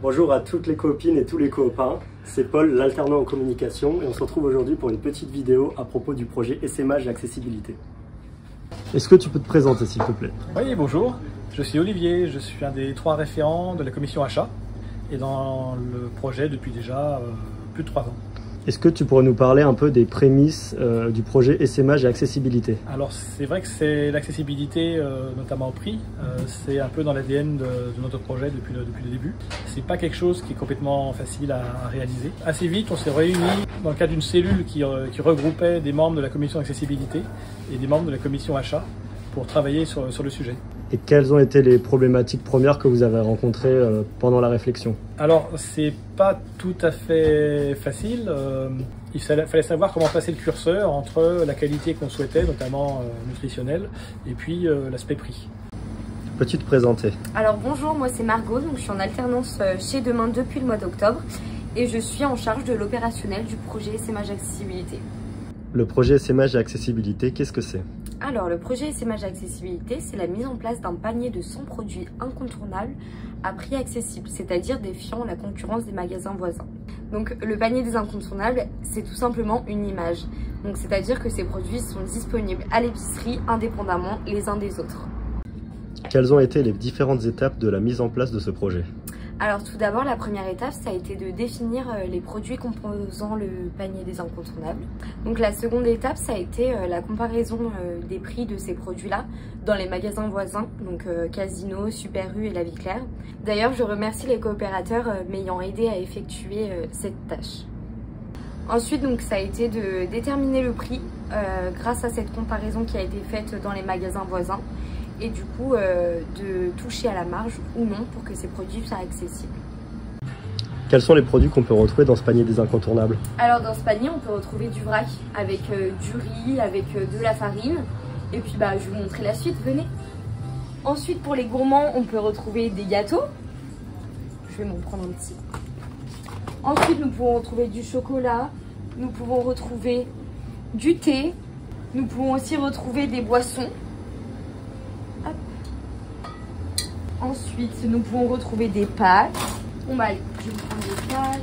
Bonjour à toutes les copines et tous les copains, c'est Paul, l'alternant en communication, et on se retrouve aujourd'hui pour une petite vidéo à propos du projet essaimage et accessibilité. Est-ce que tu peux te présenter s'il te plaît? Oui, bonjour, je suis Olivier, je suis un des 3 référents de la commission achat et dans le projet depuis déjà plus de 3 ans. Est-ce que tu pourrais nous parler un peu des prémices du projet essaimage et accessibilité? Alors c'est vrai que c'est l'accessibilité, notamment au prix, c'est un peu dans l'ADN de notre projet depuis le début. C'est pas quelque chose qui est complètement facile à réaliser. Assez vite, on s'est réunis dans le cadre d'une cellule qui regroupait des membres de la commission accessibilité et des membres de la commission achat pour travailler sur le sujet. Et quelles ont été les problématiques premières que vous avez rencontrées pendant la réflexion? Alors, c'est pas tout à fait facile. Il fallait savoir comment passer le curseur entre la qualité qu'on souhaitait, notamment nutritionnelle, et puis l'aspect prix. Peux-tu te présenter? Alors bonjour, moi c'est Margot, donc je suis en alternance chez Demain depuis le mois d'octobre et je suis en charge de l'opérationnel du projet essaimage accessibilité. Le projet essaimage et accessibilité, qu'est-ce que c'est? Alors le projet essaimage accessibilité, c'est la mise en place d'un panier de 100 produits incontournables à prix accessible, c'est-à-dire défiant la concurrence des magasins voisins. Donc le panier des incontournables, c'est tout simplement une image. Donc c'est-à-dire que ces produits sont disponibles à l'épicerie indépendamment les uns des autres. Quelles ont été les différentes étapes de la mise en place de ce projet? Alors tout d'abord, la première étape, ça a été de définir les produits composant le panier des incontournables. Donc la seconde étape, ça a été la comparaison des prix de ces produits-là dans les magasins voisins, donc Casino, Super U et La Vie Claire. D'ailleurs, je remercie les coopérateurs m'ayant aidé à effectuer cette tâche. Ensuite, donc, ça a été de déterminer le prix grâce à cette comparaison qui a été faite dans les magasins voisins. Et du coup de toucher à la marge ou non pour que ces produits soient accessibles. Quels sont les produits qu'on peut retrouver dans ce panier des incontournables? Alors dans ce panier on peut retrouver du vrac avec du riz, avec de la farine et puis je vais vous montrer la suite, venez. Ensuite pour les gourmands on peut retrouver des gâteaux, je vais m'en prendre un petit. Ensuite nous pouvons retrouver du chocolat, nous pouvons retrouver du thé, nous pouvons aussi retrouver des boissons. Ensuite, nous pouvons retrouver des pâtes. Bon bah allez, je vais vous prendre des pâtes.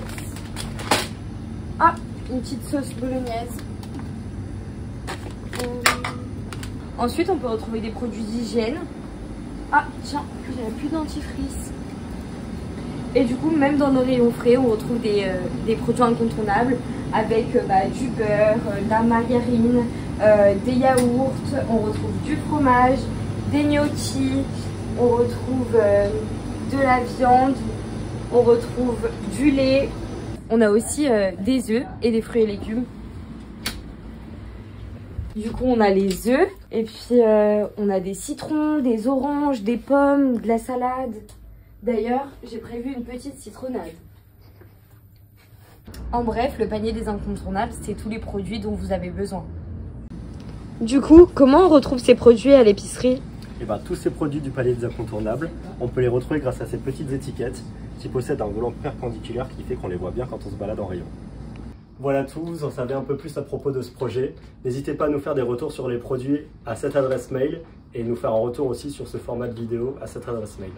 Ah, une petite sauce bolognaise. Ensuite, on peut retrouver des produits d'hygiène. Ah, tiens, j'avais plus de dentifrice. Et du coup, même dans nos rayons frais, on retrouve des produits incontournables avec du beurre, de la margarine, des yaourts. On retrouve du fromage, des gnocchis. On retrouve de la viande, on retrouve du lait. On a aussi des œufs et des fruits et légumes. Du coup, on a les œufs et puis on a des citrons, des oranges, des pommes, de la salade. D'ailleurs, j'ai prévu une petite citronnade. En bref, le panier des incontournables, c'est tous les produits dont vous avez besoin. Du coup, comment on retrouve ces produits à l'épicerie ? Et tous ces produits du panier des incontournables, on peut les retrouver grâce à ces petites étiquettes qui possèdent un volant perpendiculaire qui fait qu'on les voit bien quand on se balade en rayon. Voilà tout, vous en savez un peu plus à propos de ce projet. N'hésitez pas à nous faire des retours sur les produits à cette adresse mail et nous faire un retour aussi sur ce format de vidéo à cette adresse mail.